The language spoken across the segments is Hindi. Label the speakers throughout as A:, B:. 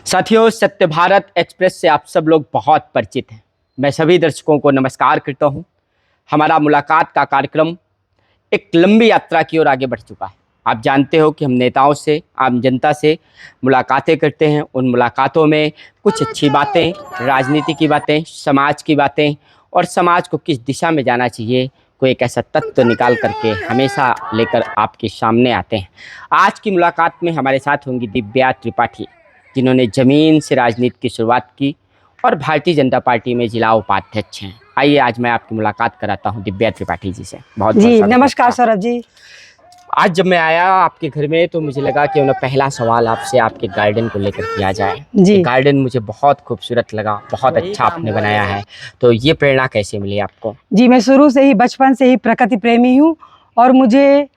A: साथियों, सत्य भारत एक्सप्रेस से आप सब लोग बहुत परिचित हैं। मैं सभी दर्शकों को नमस्कार करता हूं। हमारा मुलाकात का कार्यक्रम एक लंबी यात्रा की ओर आगे बढ़ चुका है। आप जानते हो कि हम नेताओं से, आम जनता से मुलाकातें करते हैं। उन मुलाकातों में कुछ अच्छी बातें, राजनीति की बातें, समाज की बातें और समाज को किस दिशा में जाना चाहिए, कोई एक ऐसा तत्व निकाल करके हमेशा लेकर आपके सामने आते हैं। आज की मुलाकात में हमारे साथ होंगी दिव्या त्रिपाठी, जिन्होंने जमीन से राजनीति की शुरुआत की और भारतीय जनता पार्टी में जिला उपाध्यक्ष हैं। आइए आज मैं आपकी मुलाकात कराता हूं दिव्या त्रिपाठी जी से। बहुत
B: जी नमस्कार सौरभ जी।
A: आज जब मैं आया आपके घर में तो मुझे लगा कि उन्हें पहला सवाल आपसे आपके गार्डन को लेकर किया जाए।
B: जी
A: गार्डन मुझे बहुत खूबसूरत लगा, बहुत अच्छा आपने बनाया है। तो ये प्रेरणा कैसे मिली आपको?
B: जी, मैं शुरू से ही, बचपन से ही प्रकृति प्रेमी हूँ और मुझे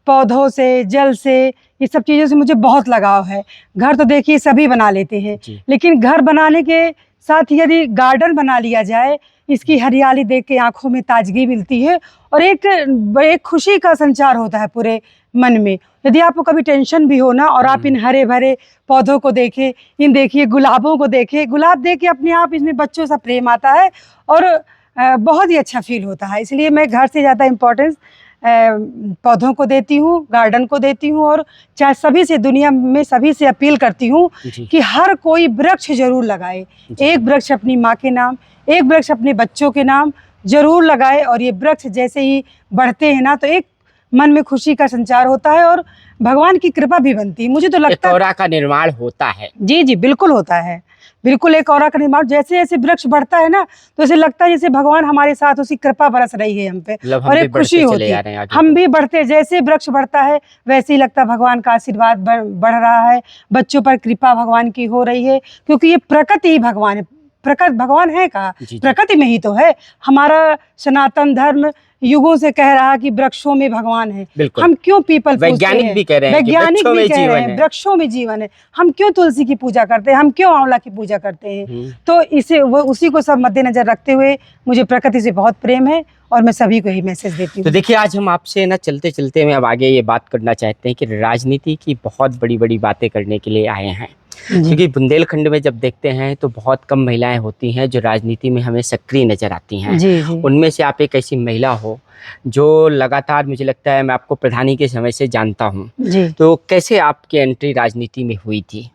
B: पौधों से, जल से, ये सब चीज़ों से मुझे बहुत लगाव है। घर तो देखिए सभी बना लेते हैं, लेकिन घर बनाने के साथ यदि गार्डन बना लिया जाए, इसकी हरियाली देख के आंखों में ताजगी मिलती है और एक खुशी का संचार होता है पूरे मन में। यदि आपको कभी टेंशन भी हो ना और आप इन हरे भरे पौधों को देखें, इन देखिए गुलाबों को देखें, गुलाब देख के अपने आप इसमें बच्चों सा प्रेम आता है और बहुत ही अच्छा फील होता है। इसलिए मैं घर से ज़्यादा इम्पोर्टेंस पौधों को देती हूँ, गार्डन को देती हूँ और चाहे सभी से, दुनिया में सभी से अपील करती हूँ कि हर कोई वृक्ष जरूर लगाए। एक वृक्ष अपनी माँ के नाम, एक वृक्ष अपने बच्चों के नाम जरूर लगाए और ये वृक्ष जैसे ही बढ़ते हैं ना तो एक मन में खुशी का संचार होता है और भगवान की कृपा भी बनती है। मुझे तो लगता है
A: औरा का निर्माण होता है।
B: जी जी बिल्कुल होता है, बिल्कुल एक औरा का निर्माण। जैसे जैसे वृक्ष बढ़ता है ना तो ऐसे लगता है जैसे भगवान हमारे साथ, उसकी कृपा बरस रही है हम पे और एक खुशी होती है। हम भी बढ़ते, जैसे वृक्ष बढ़ता है वैसे ही लगता है भगवान का आशीर्वाद बढ़ रहा है, बच्चों पर कृपा भगवान की हो रही है, क्योंकि ये प्रकृति ही भगवान है। प्रकृति भगवान है कहाँ, प्रकृति में ही तो है। हमारा सनातन धर्म युगों से कह रहा कि वृक्षों में भगवान है। हम क्यों पीपल,
A: वैज्ञानिक भी कह रहे हैं,
B: वैज्ञानिक भी कह रहे हैं वृक्षों में जीवन है। हम क्यों तुलसी की पूजा करते हैं, हम क्यों आंवला की पूजा करते हैं? तो इसे उसी को सब मद्देनजर रखते हुए मुझे प्रकृति से बहुत प्रेम है और मैं सभी को ही मैसेज देती हूँ।
A: तो देखिए, आज हम आपसे ना चलते चलते में अब आगे ये बात करना चाहते हैं कि राजनीति की बहुत बड़ी बड़ी बातें करने के लिए आए हैं, क्योंकि बुंदेलखंड में जब देखते हैं तो बहुत कम महिलाएं होती हैं जो राजनीति में हमें सक्रिय नजर आती हैं। उनमें से आप एक ऐसी महिला हो जो लगातार, मुझे लगता है, मैं आपको प्रधानी के समय से जानता हूँ। तो कैसे आपकी एंट्री राजनीति में हुई थी?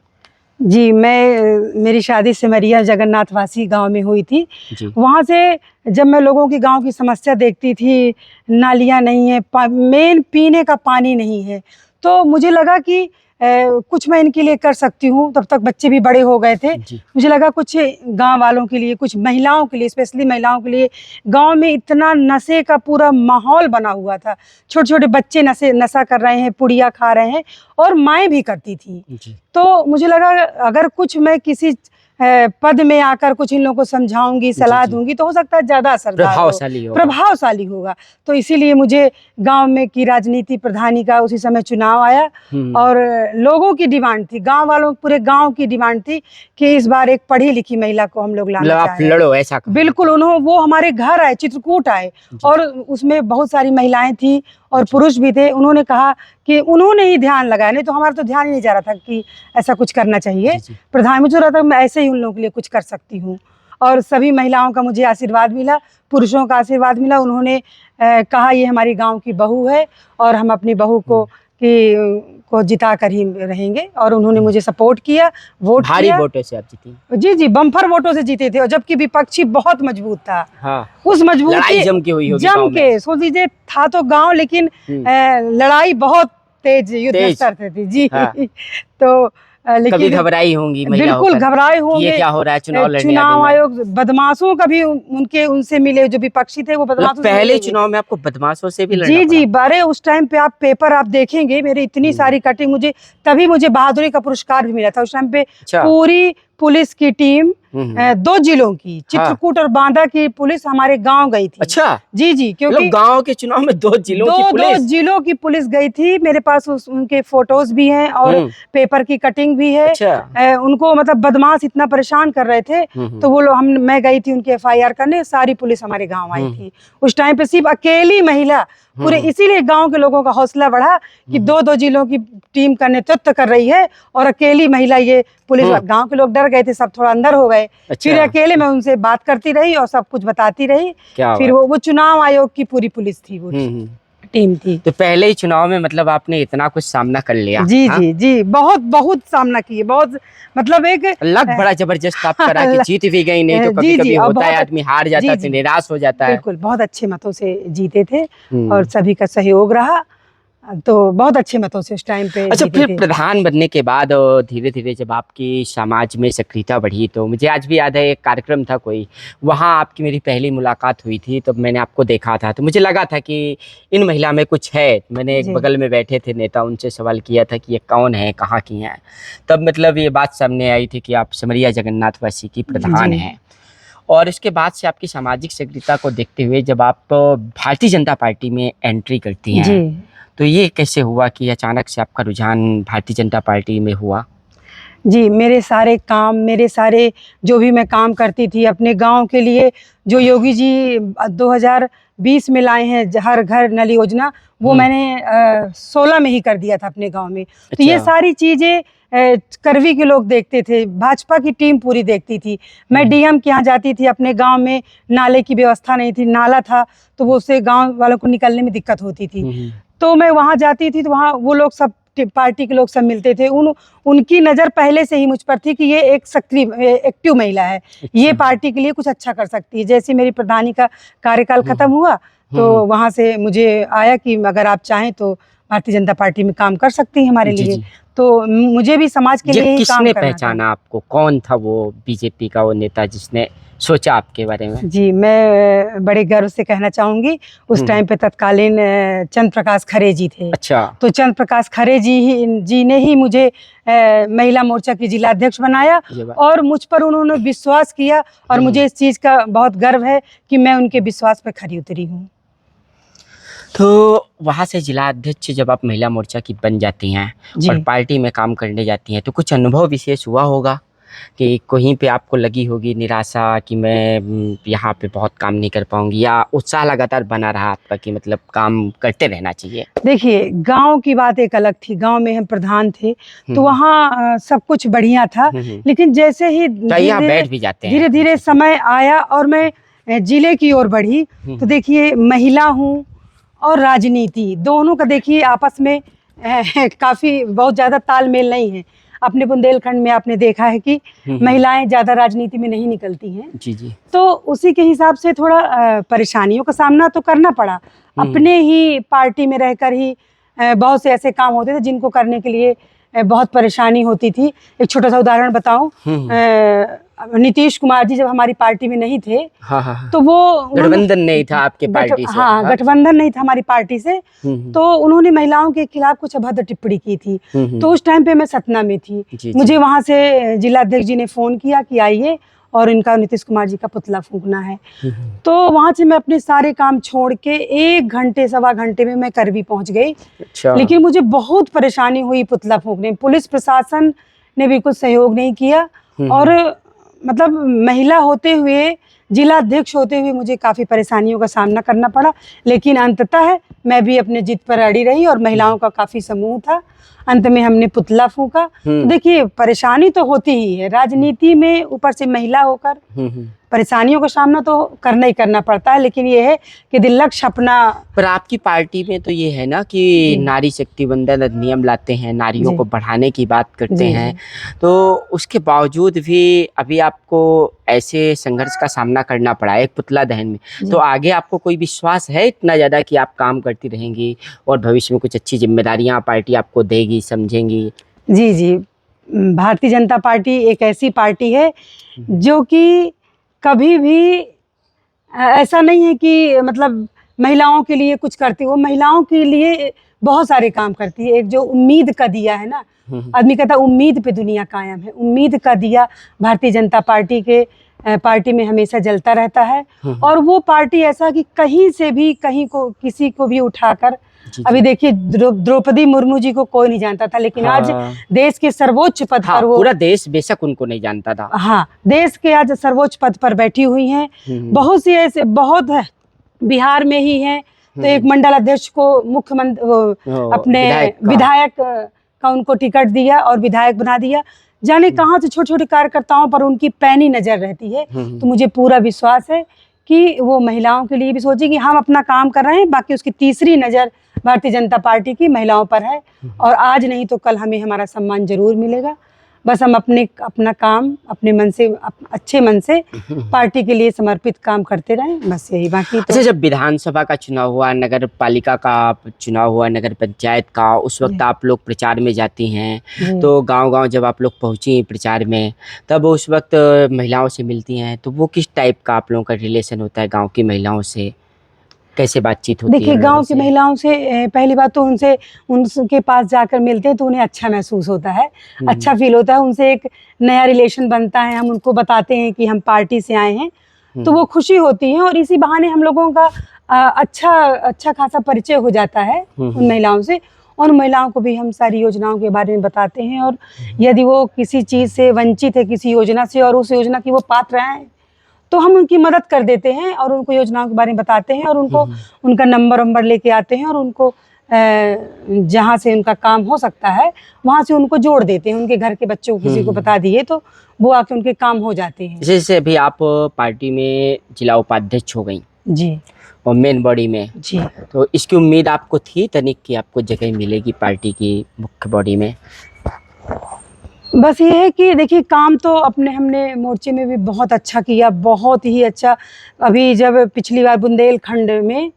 B: जी, मेरी शादी सिमरिया जगन्नाथवासी गांव में हुई थी। वहाँ से जब मैं लोगों की गांव की समस्या देखती थी, नालियाँ नहीं है, मेन पीने का पानी नहीं है, तो मुझे लगा कि कुछ मैं इनके लिए कर सकती हूँ। तब तक बच्चे भी बड़े हो गए थे। मुझे लगा कुछ गांव वालों के लिए, कुछ महिलाओं के लिए, स्पेशली महिलाओं के लिए। गांव में इतना नशे का पूरा माहौल बना हुआ था, छोटे छोटे बच्चे नशा कर रहे हैं, पुड़िया खा रहे हैं और माएँ भी करती थी। तो मुझे लगा अगर कुछ मैं किसी पद में आकर कुछ इन लोगों को समझाऊंगी, सलाह दूंगी तो हो सकता है ज्यादा असरदार, प्रभावशाली होगा। तो इसीलिए मुझे गांव में की राजनीति, प्रधानी का उसी समय चुनाव आया और लोगों की डिमांड थी, गांव वालों, पूरे गांव की डिमांड थी कि इस बार एक पढ़ी लिखी महिला को हम लोग लाना चाहते हैं। बिल्कुल, वो हमारे घर आए, चित्रकूट आए और उसमें बहुत सारी महिलाएं थी और पुरुष भी थे। उन्होंने कहा कि उन्होंने ही ध्यान लगाया, नहीं तो हमारा तो ध्यान ही नहीं जा रहा था कि ऐसा कुछ करना चाहिए। प्रधान मुझे रहा था मैं ऐसे ही उन लोगों के लिए कुछ कर सकती हूँ और सभी महिलाओं का मुझे आशीर्वाद मिला, पुरुषों का आशीर्वाद मिला। उन्होंने कहा ये हमारी गांव की बहू है और हम अपनी बहू को जिता कर ही रहेंगे और उन्होंने मुझे सपोर्ट किया, वोट
A: भारी वोटों से आप जीती।
B: जी जी, बम्पर वोटों से जीते थे और जबकि विपक्षी बहुत मजबूत था। उस मजबूती
A: जम
B: के सोच लीजिए, था तो गांव लेकिन लड़ाई बहुत तेज, युद्ध स्तर पे थी जी। तो लेकिन
A: कभी घबराई होंगी,
B: बिल्कुल घबराए होंगे।
A: ये क्या हो रहा है,
B: चुनाव आयोग बदमाशों का भी उनसे मिले, जो विपक्षी थे वो बदमाशों।
A: पहले चुनाव में आपको बदमाशों से भी लड़ना
B: जी जी, बारे उस टाइम पे आप पेपर आप देखेंगे, मेरी इतनी सारी कटिंग, मुझे बहादुरी का पुरस्कार भी मिला था। उस टाइम पे पूरी पुलिस की टीम 2 जिलों की, चित्रकूट और बांदा की पुलिस हमारे गांव गई थी।
A: अच्छा,
B: जी जी, क्योंकि
A: गांव के चुनाव में 2 जिलों की
B: दो
A: पुलिस।
B: जिलों की पुलिस गई थी। मेरे पास उनके फोटोज भी हैं और पेपर की कटिंग भी है।
A: अच्छा।
B: उनको मतलब बदमाश इतना परेशान कर रहे थे, तो वो लोग मैं गई थी उनकी FIR करने, सारी पुलिस हमारे गांव आई थी। उस टाइम पे सिर्फ अकेली महिला पूरे, इसीलिए गांव के लोगों का हौसला बढ़ा कि 2 जिलों की टीम का नेतृत्व कर रही है और अकेली महिला ये पुलिस। गांव के लोग डर गए थे, सब थोड़ा अंदर हो गए।
A: अच्छा।
B: फिर अकेले मैं उनसे बात करती रही और सब कुछ बताती रही। फिर वो चुनाव आयोग की पूरी पुलिस थी, वो टीम थी।
A: तो पहले ही चुनाव में मतलब आपने इतना कुछ सामना कर लिया।
B: जी जी जी, बहुत बहुत सामना किए, बहुत मतलब एक
A: लक बड़ा जबरदस्त आप करा कि जीत भी गई, नहीं तो कभी कभी होता है आदमी हार जाता है, निराश हो जाता है।
B: बिल्कुल, बहुत अच्छे मतों से जीते थे और सभी का सहयोग रहा, तो बहुत अच्छे मतों से उस टाइम पे।
A: अच्छा, फिर प्रधान बनने के बाद धीरे धीरे जब आपकी समाज में सक्रियता बढ़ी, तो मुझे आज भी याद है एक कार्यक्रम था कोई, वहाँ आपकी मेरी पहली मुलाकात हुई थी। तब मैंने आपको देखा था, तो मुझे लगा था कि इन महिला में कुछ है। मैंने एक बगल में बैठे थे नेता, उनसे सवाल किया था कि ये कौन है, कहाँ की हैं। तब मतलब ये बात सामने आई थी कि आप सिमरिया जगन्नाथवासी की प्रधान हैं। और इसके बाद से आपकी सामाजिक सक्रियता को देखते हुए जब आप भारतीय जनता पार्टी में एंट्री करती हैं, तो ये कैसे हुआ कि अचानक से आपका रुझान भारतीय जनता पार्टी में हुआ?
B: जी, मेरे सारे काम, मेरे सारे जो भी मैं काम करती थी अपने गांव के लिए, जो योगी जी 2020 में लाए हैं हर घर नल योजना, वो मैंने 16 में ही कर दिया था अपने गांव में। तो ये सारी चीज़ें करवी के लोग देखते थे, भाजपा की टीम पूरी देखती थी। मैं DM के यहाँ जाती थी, अपने गांव में नाले की व्यवस्था नहीं थी, नाला था तो वो उससे गांव वालों को निकलने में दिक्कत होती थी। तो मैं वहाँ जाती थी, तो वहाँ वो लोग सब पार्टी के लोग सब मिलते थे। उनकी नज़र पहले से ही मुझ पर थी कि ये एक सक्रिय एक्टिव महिला है, ये पार्टी के लिए कुछ अच्छा कर सकती है। जैसे मेरी प्रधानी का कार्यकाल खत्म हुआ, तो वहाँ से मुझे आया कि अगर आप चाहें तो भारतीय जनता पार्टी में काम कर सकती हैं हमारे लिए। तो मुझे भी समाज के लिए ही काम करना था।
A: किसने पहचाना आपको? कौन था वो बीजेपी का वो नेता जिसने सोचा आपके बारे में?
B: जी, मैं बड़े गर्व से कहना चाहूँगी, उस टाइम पे तत्कालीन चंद्र प्रकाश खरे जी थे।
A: अच्छा।
B: तो चंद्र प्रकाश खरे जी ने ही मुझे महिला मोर्चा की जिला अध्यक्ष बनाया और मुझ पर उन्होंने विश्वास किया और मुझे इस चीज़ का बहुत गर्व है कि मैं उनके विश्वास पर खरी उतरी हूँ।
A: तो वहाँ से जिला अध्यक्ष जब आप महिला मोर्चा की बन जाती हैं और पार्टी में काम करने जाती हैं, तो कुछ अनुभव विशेष हुआ होगा कि कहीं पे आपको लगी होगी निराशा कि मैं यहाँ पे बहुत काम नहीं कर पाऊंगी, या उत्साह लगातार बना रहा आपका कि मतलब काम करते रहना चाहिए?
B: देखिए, गांव की बात एक अलग थी, गांव में हम प्रधान थे तो वहाँ सब कुछ बढ़िया था। लेकिन जैसे ही धीरे धीरे समय आया और मैं जिले की ओर बढ़ी, तो देखिए महिला हूँ और राजनीति दोनों का देखिए आपस में काफ़ी बहुत ज़्यादा तालमेल नहीं है। अपने बुंदेलखंड में आपने देखा है कि महिलाएं ज़्यादा राजनीति में नहीं निकलती हैं।
A: जी।
B: तो उसी के हिसाब से थोड़ा परेशानियों का सामना तो करना पड़ा। अपने ही पार्टी में रहकर ही बहुत से ऐसे काम होते थे जिनको करने के लिए बहुत परेशानी होती थी। एक छोटा सा उदाहरण बताऊं, नीतीश कुमार जी जब हमारी पार्टी में नहीं थे, तो वो
A: गठबंधन नहीं था आपके पार्टी से।
B: गठबंधन नहीं था हमारी पार्टी से, तो उन्होंने महिलाओं के खिलाफ कुछ अभद्र टिप्पणी की थी। तो उस टाइम पे मैं सतना में थी। मुझे वहां से जिला अध्यक्ष जी ने फोन किया कि आइए और इनका नीतीश कुमार जी का पुतला फूंकना है। तो वहां से मैं अपने सारे काम छोड़ के 1 घंटे सवा घंटे में मैं करवी पहुंच गई।
A: अच्छा।
B: लेकिन मुझे बहुत परेशानी हुई पुतला फूंकने में। पुलिस प्रशासन ने बिल्कुल सहयोग नहीं किया और मतलब महिला होते हुए, जिला अध्यक्ष होते हुए मुझे काफ़ी परेशानियों का सामना करना पड़ा। लेकिन अंततः मैं भी अपने जिद पर अड़ी रही और महिलाओं का काफ़ी समूह था। अंत में हमने पुतला फूंका। तो देखिए, परेशानी तो होती ही है राजनीति में, ऊपर से महिला होकर परेशानियों का सामना तो करना ही करना पड़ता है। लेकिन ये है कि दिल लक्ष्य अपना।
A: पर आपकी पार्टी में तो ये है ना कि नारी शक्ति वंदन अधिनियम लाते हैं, नारियों को बढ़ाने की बात करते हैं, तो उसके बावजूद भी अभी आपको ऐसे संघर्ष का सामना करना पड़ा एक पुतला दहन में। तो आगे आपको कोई विश्वास है इतना ज़्यादा कि आप काम करती रहेंगी और भविष्य में कुछ अच्छी जिम्मेदारियां पार्टी आपको देगी, समझेंगी?
B: जी, भारतीय जनता पार्टी एक ऐसी पार्टी है जो कि कभी भी ऐसा नहीं है कि मतलब महिलाओं के लिए कुछ करती, वो महिलाओं के लिए बहुत सारे काम करती है। एक जो उम्मीद का दिया है ना, आदमी कहता उम्मीद पे दुनिया कायम है। उम्मीद का दिया भारतीय जनता पार्टी में हमेशा जलता रहता है। और वो पार्टी ऐसा कि कहीं से भी कहीं को किसी को भी उठाकर, अभी देखिए द्रौपदी मुर्मू जी को कोई नहीं जानता था, लेकिन आज देश के सर्वोच्च पद पर वो,
A: पूरा देश बेशक उनको नहीं जानता था,
B: हाँ, देश के आज सर्वोच्च पद पर बैठी हुई हैं। बहुत सी ऐसे बहुत है, बिहार में ही है तो एक मंडल अध्यक्ष को मुख्यमंत्री अपने विधायक का उनको टिकट दिया और विधायक बना दिया। जाने कहाँ से छोटे छोटे कार्यकर्ताओं पर उनकी पैनी नजर रहती है। तो मुझे पूरा विश्वास है कि वो महिलाओं के लिए भी सोचे कि हम अपना काम कर रहे हैं, बाकी उसकी तीसरी नजर भारतीय जनता पार्टी की महिलाओं पर है। और आज नहीं तो कल हमें हमारा सम्मान जरूर मिलेगा। बस हम अपना काम अपने मन से, अच्छे मन से पार्टी के लिए समर्पित काम करते रहें, बस यही। बाकी तो
A: अच्छा, जब विधानसभा का चुनाव हुआ, नगर पालिका का चुनाव हुआ, नगर पंचायत का, उस वक्त आप लोग प्रचार में जाती हैं, तो गांव-गांव जब आप लोग पहुंची प्रचार में, तब उस वक्त महिलाओं से मिलती हैं, तो वो किस टाइप का आप लोगों का रिलेशन होता है गाँव की महिलाओं से? कैसे बातचीत होती है?
B: देखिए, गांव की महिलाओं से पहली बात तो उनके पास जाकर मिलते हैं तो उन्हें अच्छा महसूस होता है, अच्छा फील होता है। उनसे एक नया रिलेशन बनता है। हम उनको बताते हैं कि हम पार्टी से आए हैं, तो वो खुशी होती है। और इसी बहाने हम लोगों का अच्छा खासा परिचय हो जाता है उन महिलाओं से। और महिलाओं को भी हम सारी योजनाओं के बारे में बताते हैं। और यदि वो किसी चीज़ से वंचित है, किसी योजना से, और उस योजना की वो पात्र हैं, तो हम उनकी मदद कर देते हैं और उनको योजनाओं के बारे में बताते हैं और उनको उनका नंबर लेके आते हैं और उनको जहाँ से उनका काम हो सकता है वहाँ से उनको जोड़ देते हैं। उनके घर के बच्चों को किसी को बता दिए तो वो आके उनके काम हो जाते हैं।
A: जैसे अभी आप पार्टी में जिला उपाध्यक्ष हो गई
B: जी,
A: और मेन बॉडी में
B: जी,
A: तो इसकी उम्मीद आपको थी तनिक कि आपको जगह मिलेगी पार्टी की मुख्य बॉडी में?
B: बस ये है कि देखिए, काम तो हमने मोर्चे में भी बहुत अच्छा किया, बहुत ही अच्छा। अभी जब पिछली बार बुंदेलखंड में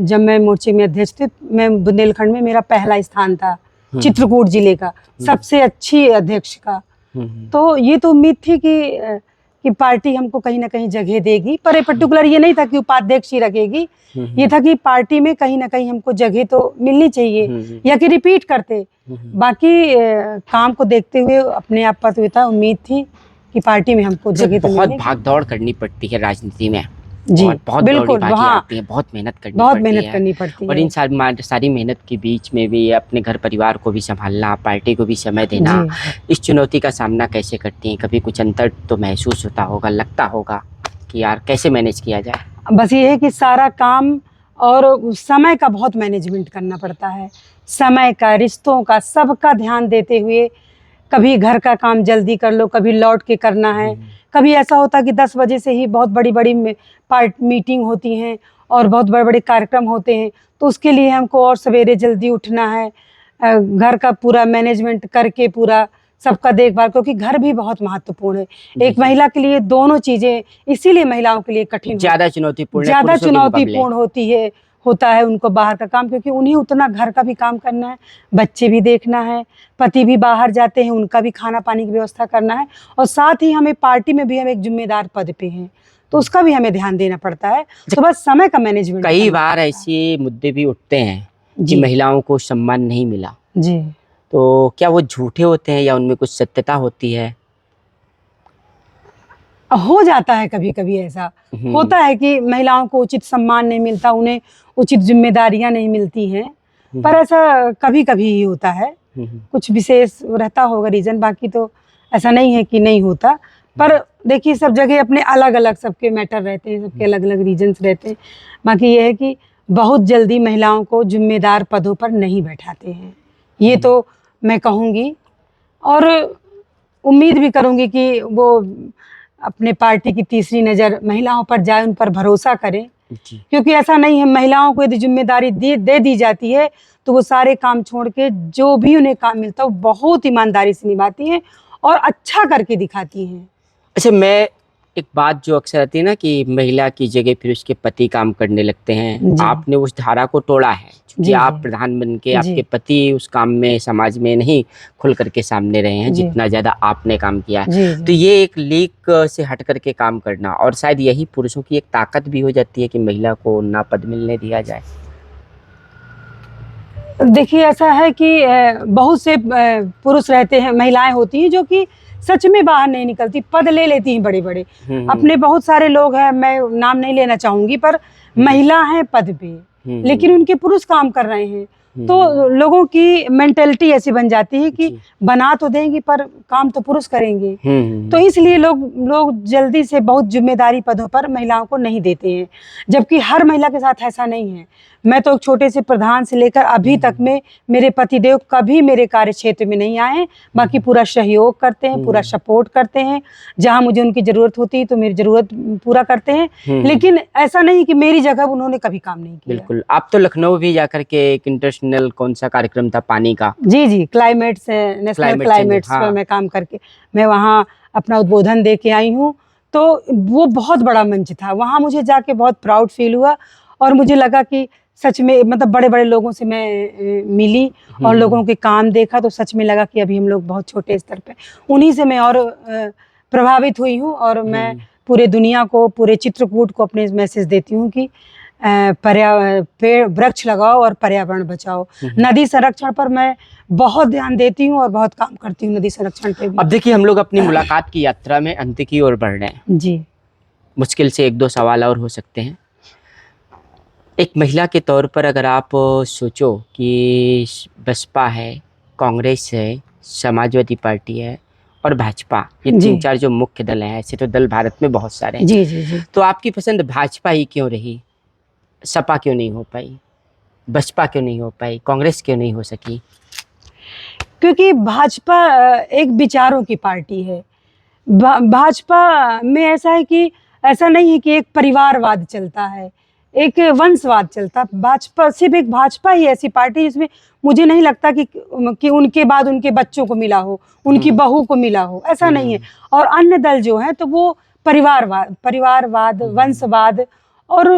B: जब मैं मोर्चे में अध्यक्ष थी, मैं बुंदेलखंड में मेरा पहला स्थान था, चित्रकूट जिले का सबसे अच्छी अध्यक्ष का। तो ये तो उम्मीद थी कि पार्टी हमको कहीं ना कहीं जगह देगी, पर पर्टिकुलर ये नहीं था कि उपाध्यक्ष ही रखेगी। ये था कि पार्टी में कहीं ना कहीं हमको जगह तो मिलनी चाहिए, या कि रिपीट करते। बाकी काम को देखते हुए अपने आप पर उम्मीद थी कि पार्टी में हमको जगह तो
A: बहुत भाग दौड़ करनी पड़ती है राजनीति में
B: जी,
A: बहुत
B: बिल्कुल, वहाँ
A: आती है, बहुत मेहनत करनी पड़ती है। और इन सारी मेहनत के बीच में भी अपने घर परिवार को भी संभालना, पार्टी को भी समय देना, इस चुनौती का सामना कैसे करती हैं? कभी कुछ अंतर तो महसूस होता होगा, लगता होगा कि यार कैसे मैनेज किया जाए?
B: बस ये है कि सारा काम और समय का बहुत मैनेजमेंट करना पड़ता है, समय का, रिश्तों का, सबका ध्यान देते हुए। कभी घर का काम जल्दी कर लो, कभी लौट के करना है। कभी ऐसा होता कि 10 बजे से ही बहुत बड़ी मीटिंग होती हैं और बहुत बड़े कार्यक्रम होते हैं, तो उसके लिए हमको और सवेरे जल्दी उठना है, घर का पूरा मैनेजमेंट करके पूरा सबका देखभाल, क्योंकि घर भी बहुत महत्वपूर्ण है एक महिला के लिए। दोनों चीज़ें इसीलिए महिलाओं के लिए कठिन, ज़्यादा चुनौतीपूर्ण होता है उनको बाहर का काम, क्योंकि उन्हें उतना घर का भी काम करना है, बच्चे भी देखना है, पति भी बाहर जाते हैं, उनका भी खाना पानी की व्यवस्था करना है। और साथ ही हमें पार्टी में भी हम एक जिम्मेदार पद पे हैं, तो उसका भी हमें ध्यान देना पड़ता है। तो बस समय का मैनेजमेंट।
A: कई बार ऐसे मुद्दे भी उठते हैं कि महिलाओं को सम्मान नहीं मिला
B: जी,
A: तो क्या वो झूठे होते हैं या उनमें कुछ सत्यता होती है?
B: हो जाता है, कभी कभी ऐसा होता है कि महिलाओं को उचित सम्मान नहीं मिलता, उन्हें उचित जिम्मेदारियां नहीं मिलती हैं, पर ऐसा कभी कभी ही होता है। कुछ विशेष रहता होगा रीजन, बाकी तो ऐसा नहीं है कि नहीं होता। पर देखिए, सब जगह अपने अलग अलग सबके मैटर रहते हैं, सबके अलग अलग रीजन्स रहते हैं। बाकी ये है कि बहुत जल्दी महिलाओं को जिम्मेदार पदों पर नहीं बैठाते हैं, ये तो मैं कहूँगी। और उम्मीद भी करूँगी कि वो अपने पार्टी की तीसरी नज़र महिलाओं पर जाए, उन पर भरोसा करें, क्योंकि ऐसा नहीं है, महिलाओं को यदि जिम्मेदारी दे दी जाती है तो वो सारे काम छोड़ के जो भी उन्हें काम मिलता है वो बहुत ईमानदारी से निभाती हैं और अच्छा करके दिखाती हैं।
A: अच्छा, मैं एक बात जो अक्सर आती है ना कि महिला की जगह फिर उसके पति काम करने लगते हैं, आपने उस धारा को तोड़ा है क्योंकि आप प्रधान बन के आपके पति उस काम में समाज में नहीं खुल करके सामने रहे हैं जितना ज़्यादा आपने काम किया है। तो ये एक लीक से हट करके काम करना, और शायद यही पुरुषों की एक ताकत भी हो जाती है कि महिला को ना पद मिलने दिया जाए।
B: देखिए ऐसा है कि बहुत से पुरुष रहते हैं, महिलाएं होती हैं जो कि सच में बाहर नहीं निकलती, पद ले लेती हैं बड़े बड़े। अपने बहुत सारे लोग हैं, मैं नाम नहीं लेना चाहूंगी, पर महिला हैं पद पे, लेकिन उनके पुरुष काम कर रहे हैं। तो लोगों की मेंटेलिटी ऐसी बन जाती है कि बना तो देंगी पर काम तो पुरुष करेंगे। तो इसलिए लोग जल्दी से बहुत जिम्मेदारी पदों पर महिलाओं को नहीं देते हैं, जबकि हर महिला के साथ ऐसा नहीं है। मैं तो एक छोटे से प्रधान से लेकर अभी तक में मेरे पतिदेव कभी मेरे कार्य क्षेत्र में नहीं आए, बाकी पूरा सहयोग करते हैं, पूरा सपोर्ट करते हैं। जहाँ मुझे उनकी जरूरत होती है तो मेरी जरूरत पूरा करते हैं, लेकिन ऐसा नहीं कि मेरी जगह उन्होंने कभी काम नहीं किया।
A: बिल्कुल। आप तो लखनऊ भी जाकर के एक इंटरनेशनल कौन सा कार्यक्रम था पानी का? जी
B: क्लाइमेट से, नेशनल क्लाइमेट्स पर मैं काम करके मैं वहाँ अपना उद्बोधन दे के आई हूँ। तो वो बहुत बड़ा मंच था, वहाँ मुझे जाके बहुत प्राउड फील हुआ और मुझे लगा कि सच में मतलब बड़े बड़े लोगों से मैं मिली और लोगों के काम देखा, तो सच में लगा कि अभी हम लोग बहुत छोटे स्तर पे, उन्हीं से मैं और प्रभावित हुई हूँ। और मैं पूरे दुनिया को, पूरे चित्रकूट को अपने मैसेज देती हूँ कि पेड़ वृक्ष लगाओ और पर्यावरण बचाओ। नदी संरक्षण पर मैं बहुत ध्यान देती हूँ और बहुत काम करती हूँ नदी संरक्षण पे भी।
A: अब देखिए हम लोग अपनी मुलाकात की यात्रा में अंत की ओर बढ़ रहे हैं
B: जी।
A: मुश्किल से 1-2 सवाल और हो सकते हैं। एक महिला के तौर पर अगर आप सोचो कि बसपा है, कांग्रेस है, समाजवादी पार्टी है और भाजपा, ये 3-4 जो मुख्य दल हैं, ऐसे तो दल भारत में बहुत सारे हैं।
B: जी।
A: तो आपकी पसंद भाजपा ही क्यों रही? सपा क्यों नहीं हो पाई? बसपा क्यों नहीं हो पाई? कांग्रेस क्यों नहीं हो सकी?
B: क्योंकि भाजपा एक विचारों की पार्टी है। भाजपा में ऐसा है कि ऐसा नहीं है कि एक परिवारवाद चलता है, एक वंशवाद चलता। भाजपा सिर्फ एक भाजपा ही ऐसी पार्टी जिसमें मुझे नहीं लगता कि उनके बाद उनके बच्चों को मिला हो, उनकी बहू को मिला हो, ऐसा नहीं है। और अन्य दल जो हैं तो वो परिवारवाद, वंशवाद और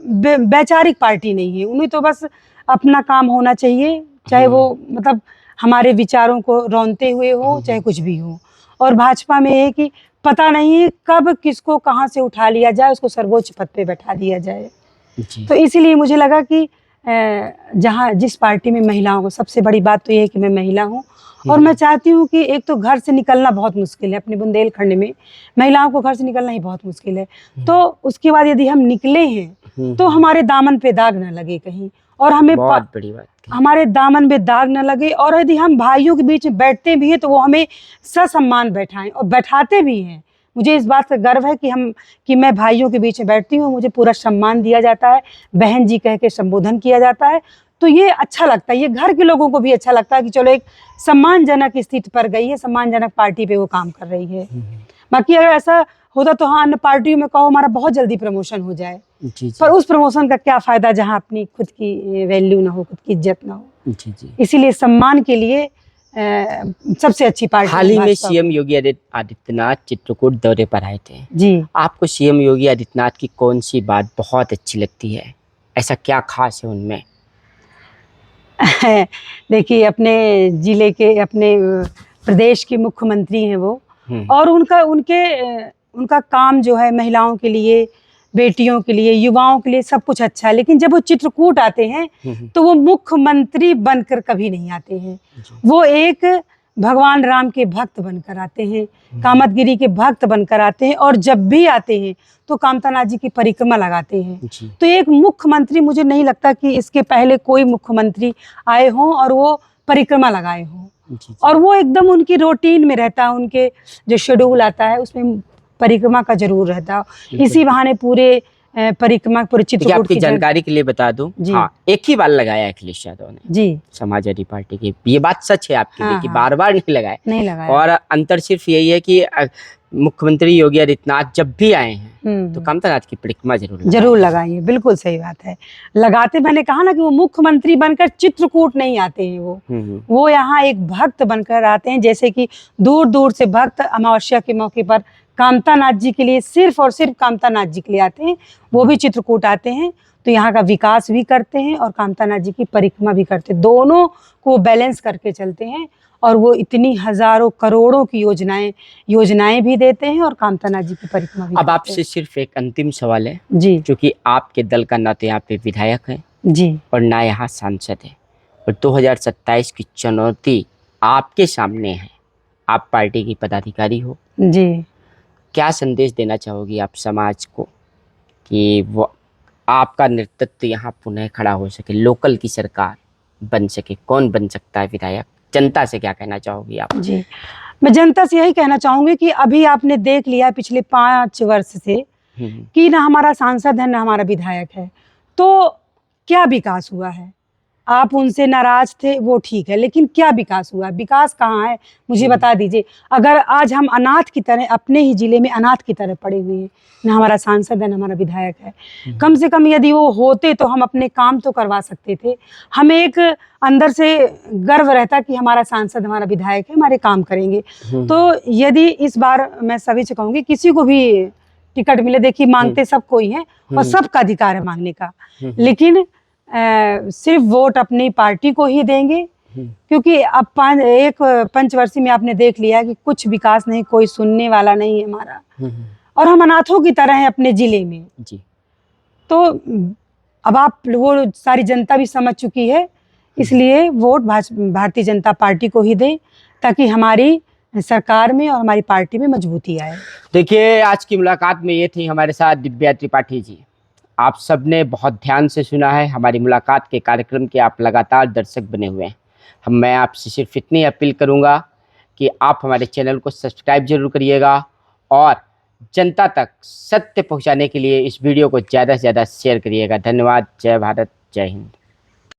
B: वैचारिक पार्टी नहीं है। उन्हें तो बस अपना काम होना चाहिए, चाहे वो मतलब हमारे विचारों को रौनते हुए हो, चाहे कुछ भी हो। और भाजपा में है कि पता नहीं है कब किसको कहाँ से उठा लिया जाए, उसको सर्वोच्च पद पे बैठा दिया जाए। तो इसीलिए मुझे लगा कि जिस पार्टी में महिलाओं को, सबसे बड़ी बात तो ये है कि मैं महिला हूँ और मैं चाहती हूँ कि एक तो घर से निकलना बहुत मुश्किल है, अपने बुंदेलखंड में महिलाओं को घर से निकलना ही बहुत मुश्किल है। तो उसके बाद यदि हम निकले हैं तो हमारे दामन पे दाग न लगे कहीं, और हमें
A: बहुत बड़ी बात,
B: हमारे दामन में दाग न लगे। और यदि हम भाइयों के बीच में बैठते भी हैं तो वो हमें ससम्मान बैठाएं, और बैठाते भी हैं। मुझे इस बात का गर्व है कि मैं भाइयों के बीच में बैठती हूँ, मुझे पूरा सम्मान दिया जाता है, बहन जी कह के संबोधन किया जाता है। तो ये अच्छा लगता है, ये घर के लोगों को भी अच्छा लगता है कि चलो एक सम्मानजनक स्थिति पर गई है, सम्मानजनक पार्टी पे वो काम कर रही है। बाकी अगर ऐसा होता तो हाँ, अन्य पार्टियों में कहो हमारा बहुत जल्दी प्रमोशन हो जाए, पर उस प्रमोशन का क्या फायदा जहाँ अपनी खुद की वैल्यू ना हो, खुद की इज्जत ना हो। इसीलिए सम्मान के लिए सबसे अच्छी पार्टी।
A: हाल ही में सीएम योगी आदित्यनाथ चित्रकूट दौरे पर आए थे
B: जी।
A: आपको सीएम योगी आदित्यनाथ की कौन सी बात बहुत अच्छी लगती है? ऐसा क्या खास है उनमें?
B: देखिए, अपने जिले के, अपने प्रदेश के मुख्यमंत्री हैं वो, और उनका काम जो है महिलाओं के लिए, बेटियों के लिए, युवाओं के लिए सब कुछ अच्छा है। लेकिन जब वो चित्रकूट आते हैं तो वो मुख्यमंत्री बनकर कभी नहीं आते हैं, वो एक भगवान राम के भक्त बनकर आते हैं, कामतगिरी के भक्त बनकर आते हैं। और जब भी आते हैं तो कामतानाथ जी की परिक्रमा लगाते हैं। तो एक मुख्यमंत्री, मुझे नहीं लगता कि इसके पहले कोई मुख्यमंत्री आए हों और वो परिक्रमा लगाए हों। और वो एकदम उनकी रूटीन में रहता है, उनके जो शेड्यूल आता है उसमें परिक्रमा का जरूर रहता है। इसी बहाने पूरे परिक्रमा, पूरे चित्रकूट
A: की जानकारी के लिए बता दूं, हाँ, एक ही बार लगाया अखिलेश यादव ने
B: जी,
A: समाजवादी पार्टी की। ये बात सच है आपकी, हाँ, कि बार बार नहीं लगाया। और अंतर सिर्फ यही है कि मुख्यमंत्री योगी आदित्यनाथ जब भी आए हैं तो कामतानाथ की परिक्रमा जरूर लगाइए।
B: बिल्कुल सही बात है, लगाते। मैंने कहा ना कि वो मुख्यमंत्री बनकर चित्रकूट नहीं आते हैं, वो यहाँ एक भक्त बनकर आते हैं। जैसे कि दूर दूर से भक्त अमावस्या के मौके पर कामतानाथ जी के लिए, सिर्फ और सिर्फ कामतानाथ जी के लिए आते हैं, वो भी चित्रकूट आते हैं। तो यहाँ का विकास भी करते हैं और कामतानाथ जी की परिक्रमा भी करते हैं, दोनों को बैलेंस करके चलते हैं। और वो इतनी हजारों करोड़ों की योजनाएं भी देते हैं और कामतानाथ जी की परिक्रमा भी।
A: अब आपसे सिर्फ एक अंतिम सवाल है
B: जी,
A: क्योंकि आपके दल का ना तो यहाँ पे विधायक है
B: जी,
A: और ना यहाँ सांसद है, और 2027 की चुनौती आपके सामने है। आप पार्टी की पदाधिकारी हो,
B: जी।
A: क्या संदेश देना चाहोगी आप समाज को कि वो आपका नेतृत्व यहाँ पुनः खड़ा हो सके, लोकल की सरकार बन सके? कौन बन सकता है विधायक? जनता से क्या कहना चाहोगी आप?
B: जी, मैं जनता से यही कहना चाहूँगी कि अभी आपने देख लिया पिछले 5 वर्ष से कि ना हमारा सांसद है, ना हमारा विधायक है। तो क्या विकास हुआ है? आप उनसे नाराज़ थे, वो ठीक है, लेकिन क्या विकास हुआ? विकास कहाँ है? मुझे बता दीजिए। अगर आज हम अनाथ की तरह अपने ही ज़िले में अनाथ की तरह पड़े हुए हैं, ना हमारा सांसद है, ना हमारा विधायक है। कम से कम यदि वो होते तो हम अपने काम तो करवा सकते थे। हमें एक अंदर से गर्व रहता कि हमारा सांसद, हमारा विधायक है, हमारे काम करेंगे। तो यदि इस बार मैं सभी से कहूँगी किसी को भी टिकट मिले, देखिए माँगते सब कोई हैं और सबका अधिकार है माँगने का। लेकिन सिर्फ वोट अपनी पार्टी को ही देंगे, क्योंकि अब एक पंचवर्षीय में आपने देख लिया कि कुछ विकास नहीं, कोई सुनने वाला नहीं है हमारा, और हम अनाथों की तरह हैं अपने जिले में जी। तो अब आप वो सारी जनता भी समझ चुकी है, इसलिए वोट भारतीय जनता पार्टी को ही दें ताकि हमारी सरकार में और हमारी पार्टी में मजबूती आए।
A: देखिए, आज की मुलाकात में ये थी हमारे साथ दिव्या त्रिपाठी जी। आप सबने बहुत ध्यान से सुना है हमारी मुलाकात के कार्यक्रम के, आप लगातार दर्शक बने हुए हैं। मैं आपसे सिर्फ इतनी अपील करूंगा कि आप हमारे चैनल को सब्सक्राइब जरूर करिएगा और जनता तक सत्य पहुंचाने के लिए इस वीडियो को ज़्यादा से ज़्यादा शेयर करिएगा। धन्यवाद। जय भारत, जय हिंद।